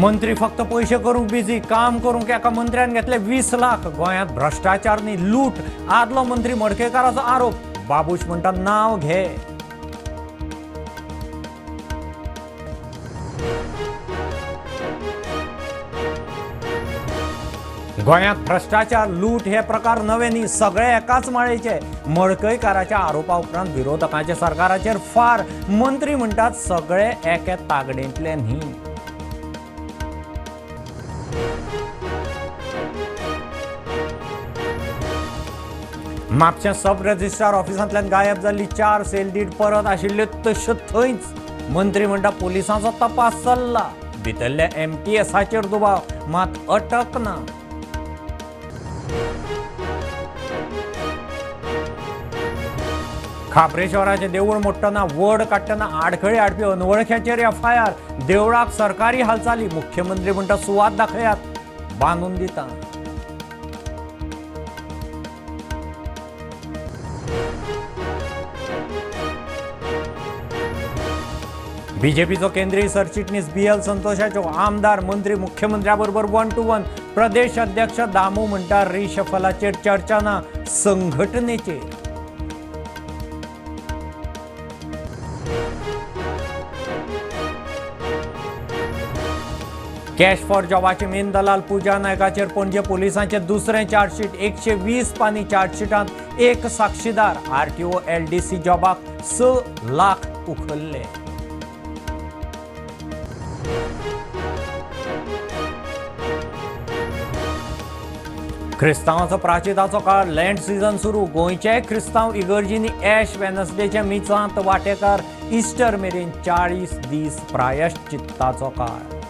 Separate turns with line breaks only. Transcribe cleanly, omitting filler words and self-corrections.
मंत्री फक्त पैसे करूंक बिझी, काम करूंक एका मंत्र्यान घेतले 20 लाख। गोंयांत भ्रष्टाचारनी लूट, आदलो मंत्री मडकयकाराचो आरोप। बाबूश म्हणटा नाव घे। गोंयांत भ्रष्टाचार लूट हे प्रकार नवे न्ही, सगळे एकाच माळेचे। मडकयकाराच्या आरोपा उपरांत विरोधकांचे सरकाराचेर फार। मंत्री म्हणटात सगळे एके तागडेंतले न्ही। म्हापशें सब रजिस्ट्रार ऑफिसांतल्यान गायब जाल्ली 4 सेल डीड परत आशिल्ल्यो तश्यो थंयच। मंत्री म्हणटा पोलिसांचो तपास चल्ला। भितरल्या MTSाचेर दुबाव, मात अटक ना। खापरे शहराचे देवूळ मोडटना वड काडटना आडखळी हाडपी अनवळख्यांचेर FIR। देवळाक सरकारी हालचाली, मुख्यमंत्री म्हणटा सुवात दाखयात, बांदून दिता। बीजेपीचो केंद्रीय सरचिटणीस BL संतोशाच्यो आमदार मंत्री मुख्यमंत्र्या बरोबर 1 to 1। प्रदेश अध्यक्ष दामू म्हणटा रिशफलाचेर चर्चा ना, संघटनेचेर। कॅश फॉर जॉबाची मेन दलाल पूजा नायकाचेर पणजे पोलिसांचे दुसरें चार्जशीट। 120 पानी चार्जशीटांत 1 साक्षीदार। RTO LDC जॉबाक 6 lakh उखल्ले। क्रिस्तांवाचो प्राचिताचो काळ, लँड सीझन सुरू। गोंयचे क्रिस्तांव इगर्जींनी ॲश वेनसडेच्या मिचांत वांटेकार। इस्टर मेरेन 40 दीस प्रायश्चित्ताचो काळ।